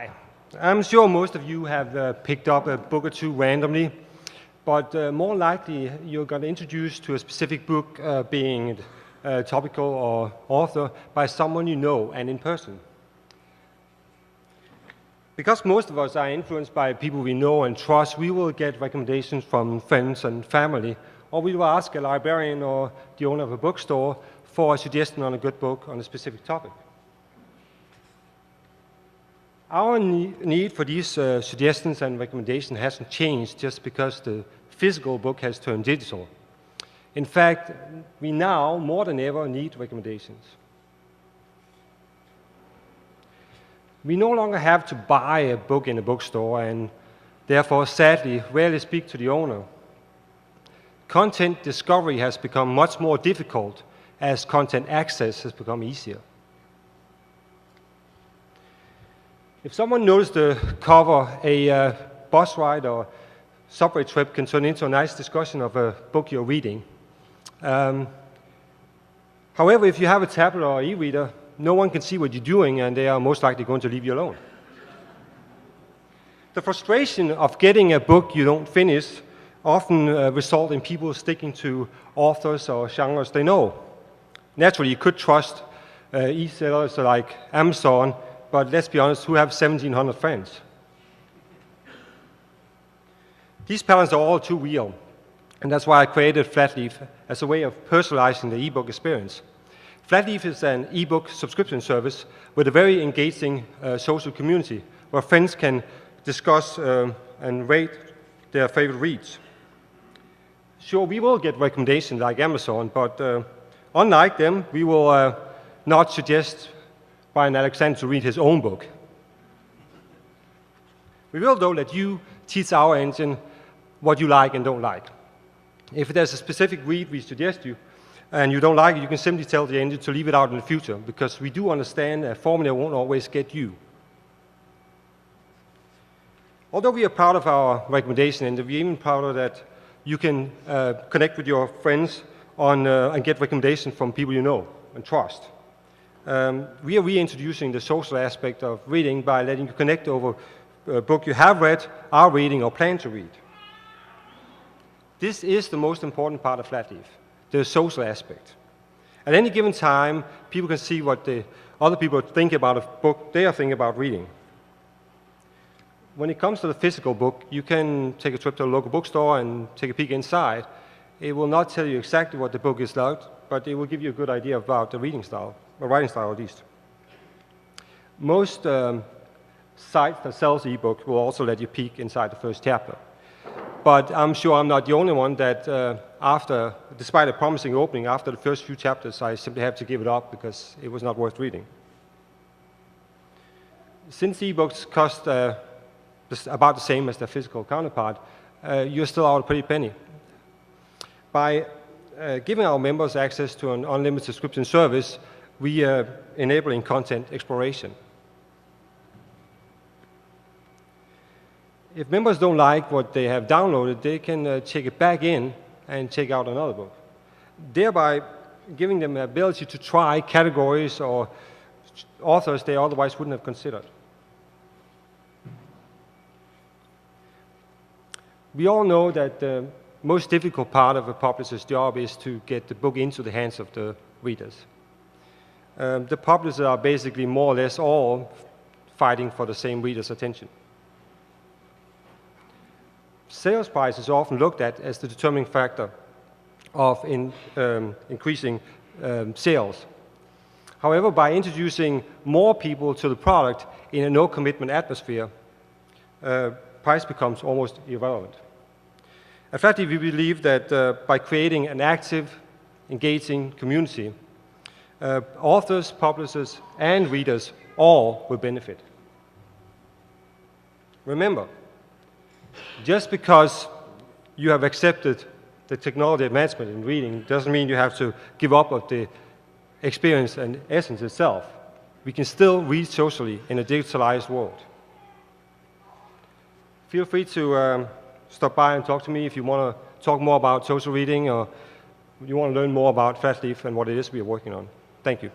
Hi. I'm sure most of you have picked up a book or two randomly, but more likely you're going to introduce to a specific book being topical or author by someone you know and in person. Because most of us are influenced by people we know and trust, we will get recommendations from friends and family, or we will ask a librarian or the owner of a bookstore for a suggestion on a good book on a specific topic. Our need for these suggestions and recommendations hasn't changed just because the physical book has turned digital. In fact, we now, more than ever, need recommendations. We no longer have to buy a book in a bookstore and therefore, sadly, rarely speak to the owner. Content discovery has become much more difficult as content access has become easier. If someone noticed the cover, a bus ride or subway trip can turn into a nice discussion of a book you're reading. However, if you have a tablet or e-reader, no one can see what you're doing, and they are most likely going to leave you alone. The frustration of getting a book you don't finish often result in people sticking to authors or genres they know. Naturally, you could trust e-sellers like Amazon, but let's be honest, who have 1,700 friends? These patterns are all too real, and that's why I created Flatleaf as a way of personalizing the ebook experience. Flatleaf is an ebook subscription service with a very engaging social community where friends can discuss and rate their favorite reads. Sure, we will get recommendations like Amazon, but unlike them, we will not suggest Brian Alexander to read his own book. We will, though, let you teach our engine what you like and don't like. If there's a specific read we suggest you, and you don't like it, you can simply tell the engine to leave it out in the future, because we do understand that formula won't always get you. Although we are proud of our recommendation engine, we're even prouder that you can connect with your friends and get recommendations from people you know and trust. We are reintroducing the social aspect of reading by letting you connect over a book you have read, are reading, or plan to read. This is the most important part of Flatleaf, the social aspect. At any given time, people can see what the other people think about a book they are thinking about reading. When it comes to the physical book, you can take a trip to a local bookstore and take a peek inside. It will not tell you exactly what the book is like, but it will give you a good idea about the reading style, or writing style at least. Most sites that sells ebooks will also let you peek inside the first chapter. But I'm sure I'm not the only one that despite a promising opening, after the first few chapters, I simply have to give it up because it was not worth reading. Since ebooks cost about the same as their physical counterpart, you're still out a pretty penny. By giving our members access to an unlimited subscription service, we are enabling content exploration. If members don't like what they have downloaded, they can check it back in and check out another book, thereby giving them the ability to try categories or authors they otherwise wouldn't have considered. We all know that the most difficult part of a publisher's job is to get the book into the hands of the readers. The publishers are basically more or less all fighting for the same reader's attention. Sales price is often looked at as the determining factor of increasing sales. However, by introducing more people to the product in a no-commitment atmosphere, price becomes almost irrelevant. At Flatleaf, we believe that by creating an active, engaging community, authors, publishers, and readers all will benefit. Remember, just because you have accepted the technology advancement in reading doesn't mean you have to give up on the experience and essence itself. We can still read socially in a digitalized world. Feel free to stop by and talk to me if you want to talk more about social reading or you want to learn more about Flatleaf and what it is we are working on. Thank you.